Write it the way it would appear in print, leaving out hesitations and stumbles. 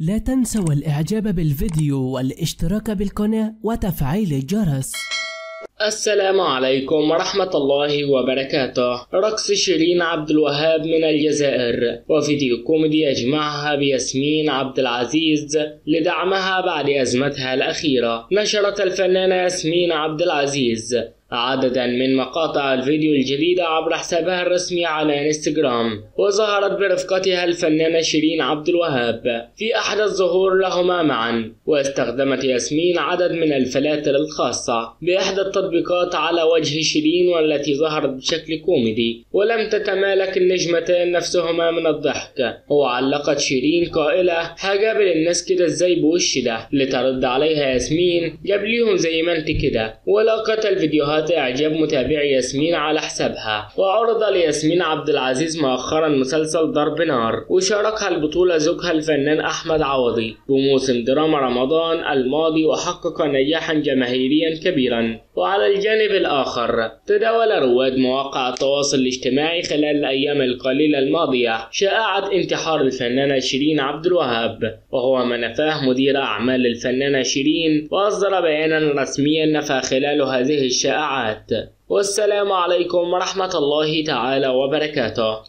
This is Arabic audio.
لا تنسوا الإعجاب بالفيديو والاشتراك بالقناة وتفعيل الجرس. السلام عليكم ورحمة الله وبركاته. رقص شيرين عبد الوهاب من الجزائر، وفيديو كوميدي يجمعها بياسمين عبد العزيز لدعمها بعد أزمتها الأخيرة. نشرت الفنانة ياسمين عبد العزيز عددا من مقاطع الفيديو الجديدة عبر حسابها الرسمي على انستغرام، وظهرت برفقتها الفنانة شيرين عبد الوهاب في أحدث الظهور لهما معا. واستخدمت ياسمين عدد من الفلاتر الخاصة بإحدى التطبيقات على وجه شيرين، والتي ظهرت بشكل كوميدي، ولم تتمالك النجمتان نفسهما من الضحك. وعلقت شيرين قائلة: هجابل الناس كده ازاي بوش ده؟ لترد عليها ياسمين: جاب ليهم زي ما انت كده. ولاقت الفيديوهات إعجاب متابعي ياسمين على حسابها. وعرض لياسمين عبد العزيز مؤخرا مسلسل ضرب نار، وشاركها البطولة زوجها الفنان أحمد عوضي بموسم دراما رمضان الماضي، وحقق نجاحا جماهيريا كبيرا. وعلى الجانب الآخر، تداول رواد مواقع التواصل الاجتماعي خلال الأيام القليلة الماضية شائعة انتحار الفنانة شيرين عبد الوهاب، وهو ما نفاه مدير أعمال الفنانة شيرين، وأصدر بيانا رسميا نفى خلاله هذه الشائعات. والسلام عليكم ورحمة الله تعالى وبركاته.